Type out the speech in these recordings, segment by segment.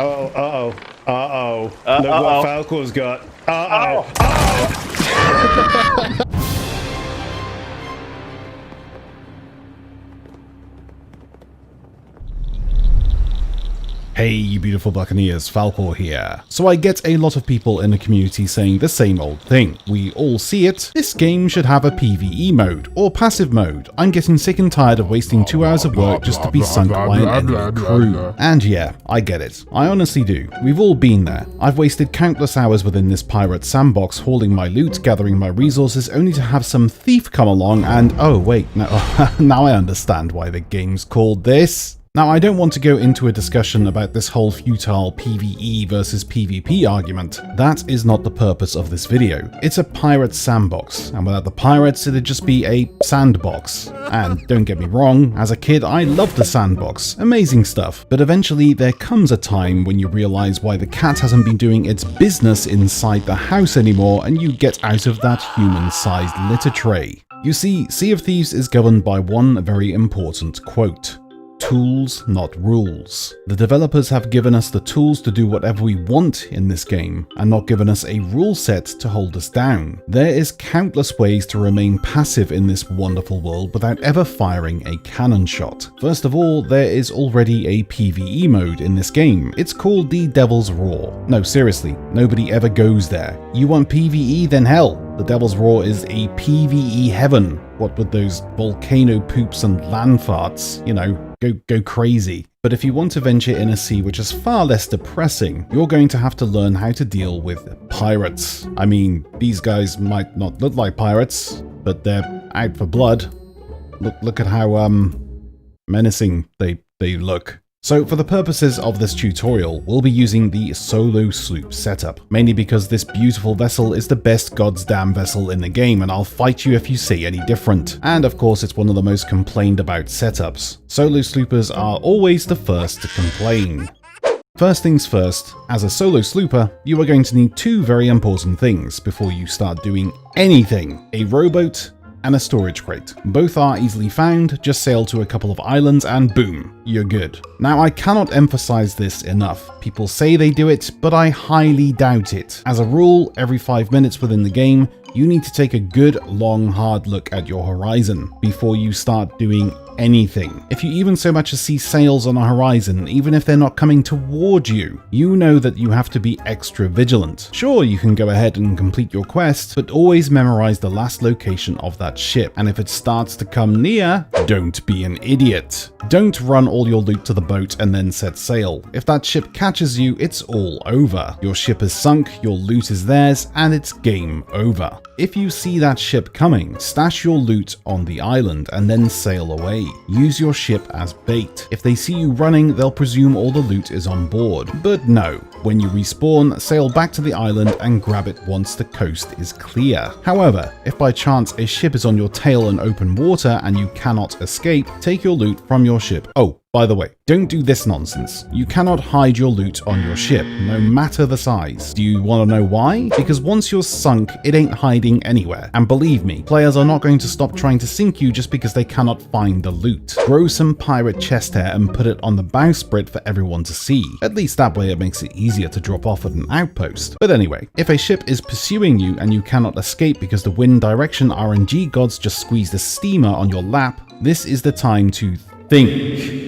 Uh-oh. Look what Falcore's got. Hey you beautiful buccaneers, Falcore here. So I get a lot of people in the community saying the same old thing. We all see it. This game should have a PvE mode, or passive mode. I'm getting sick and tired of wasting 2 hours of work just to be sunk by an enemy crew. And yeah, I get it. I honestly do. We've all been there. I've wasted countless hours within this pirate sandbox hauling my loot, gathering my resources, only to have some thief come along and oh wait, no, now I understand why the game's called this. Now, I don't want to go into a discussion about this whole futile PvE versus PvP argument. That is not the purpose of this video. It's a pirate sandbox, and without the pirates, it'd just be a sandbox. And don't get me wrong, as a kid, I loved the sandbox. Amazing stuff. But eventually, there comes a time when you realize why the cat hasn't been doing its business inside the house anymore, and you get out of that human-sized litter tray. You see, Sea of Thieves is governed by one very important quote. Tools, not rules. The developers have given us the tools to do whatever we want in this game, and not given us a rule set to hold us down. There is countless ways to remain passive in this wonderful world without ever firing a cannon shot. First of all, there is already a PvE mode in this game. It's called the Devil's Roar. No, seriously, nobody ever goes there. You want PvE? Then hell, the Devil's Roar is a PvE heaven. What with those volcano poops and land farts, you know, go crazy. But if you want to venture in a sea which is far less depressing, you're going to have to learn how to deal with pirates. I mean, these guys might not look like pirates, but they're out for blood. Look at how menacing they look. So for the purposes of this tutorial, we'll be using the solo sloop setup, mainly because this beautiful vessel is the best goddamn vessel in the game, and I'll fight you if you say any different. And of course, it's one of the most complained about setups. Solo sloopers are always the first to complain. First things first, as a solo slooper, you are going to need two very important things before you start doing anything: a rowboat and a storage crate. Both are easily found, just sail to a couple of islands and boom, you're good. Now I cannot emphasize this enough. People say they do it, but I highly doubt it. As a rule, every 5 minutes within the game, you need to take a good, long, hard look at your horizon before you start doing anything. If you even so much as see sails on a horizon, even if they're not coming toward you, you know that you have to be extra vigilant. Sure, you can go ahead and complete your quest, but always memorize the last location of that ship, and if it starts to come near, don't be an idiot. Don't run all your loot to the boat and then set sail. If that ship catches you, it's all over. Your ship is sunk, your loot is theirs, and it's game over. If you see that ship coming, stash your loot on the island and then sail away. Use your ship as bait. If they see you running, they'll presume all the loot is on board. But no, when you respawn, sail back to the island and grab it once the coast is clear. However, if by chance a ship is on your tail in open water and you cannot escape, take your loot from your ship. Oh, by the way, don't do this nonsense. You cannot hide your loot on your ship, no matter the size. Do you want to know why? Because once you're sunk, it ain't hiding anywhere. And believe me, players are not going to stop trying to sink you just because they cannot find the loot. Grow some pirate chest hair and put it on the bowsprit for everyone to see. At least that way it makes it easier to drop off at an outpost. But anyway, if a ship is pursuing you and you cannot escape because the wind direction RNG gods just squeezed a steamer on your lap, this is the time to think.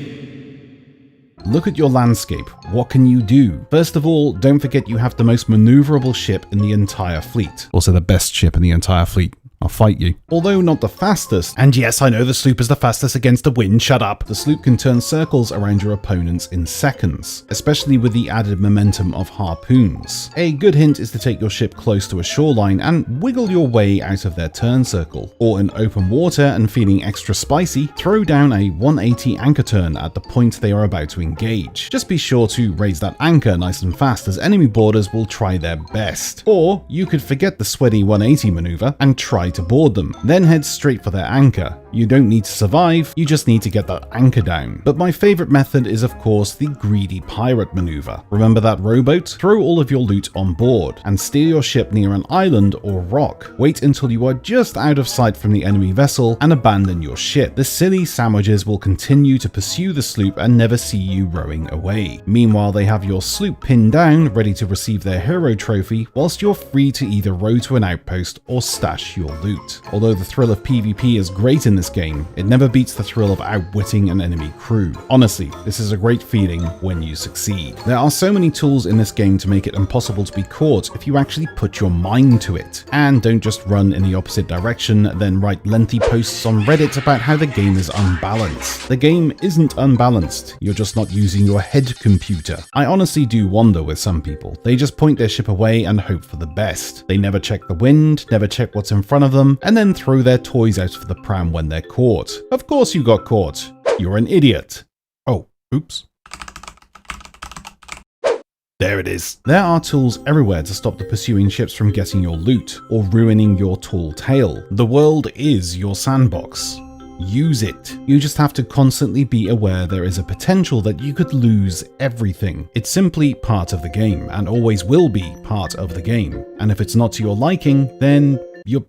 Look at your landscape. What can you do? First of all, don't forget you have the most maneuverable ship in the entire fleet. Also the best ship in the entire fleet. I'll fight you. Although not the fastest, and yes, I know the sloop is the fastest against the wind, shut up. The sloop can turn circles around your opponents in seconds, especially with the added momentum of harpoons. A good hint is to take your ship close to a shoreline and wiggle your way out of their turn circle. Or in open water and feeling extra spicy, throw down a 180 anchor turn at the point they are about to engage. Just be sure to raise that anchor nice and fast as enemy boarders will try their best. Or you could forget the sweaty 180 maneuver and try to board them, then head straight for their anchor. You don't need to survive, you just need to get that anchor down. But my favorite method is of course the greedy pirate maneuver. Remember that rowboat? Throw all of your loot on board and steer your ship near an island or rock. Wait until you are just out of sight from the enemy vessel and abandon your ship. The silly sandwiches will continue to pursue the sloop and never see you rowing away. Meanwhile, they have your sloop pinned down, ready to receive their hero trophy, whilst you're free to either row to an outpost or stash your loot. Although the thrill of PvP is great in this game, it never beats the thrill of outwitting an enemy crew. Honestly, this is a great feeling when you succeed. There are so many tools in this game to make it impossible to be caught if you actually put your mind to it. And don't just run in the opposite direction, then write lengthy posts on Reddit about how the game is unbalanced. The game isn't unbalanced, you're just not using your head computer. I honestly do wonder with some people. They just point their ship away and hope for the best. They never check the wind, never check what's in front of them, and then throw their toys out of the pram when they're caught. Of course you got caught. You're an idiot. Oh, oops. There it is. There are tools everywhere to stop the pursuing ships from getting your loot or ruining your tall tale. The world is your sandbox. Use it. You just have to constantly be aware there is a potential that you could lose everything. It's simply part of the game and always will be part of the game. And if it's not to your liking, then you're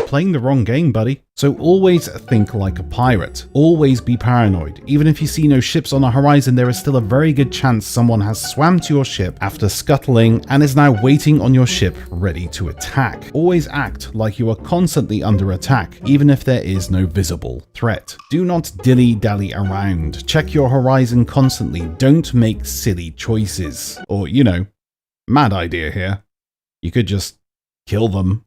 playing the wrong game, buddy. So always think like a pirate. Always be paranoid. Even if you see no ships on the horizon, there is still a very good chance someone has swam to your ship after scuttling and is now waiting on your ship ready to attack. Always act like you are constantly under attack, even if there is no visible threat. Do not dilly-dally around. Check your horizon constantly. Don't make silly choices. Or, mad idea here. You could just kill them.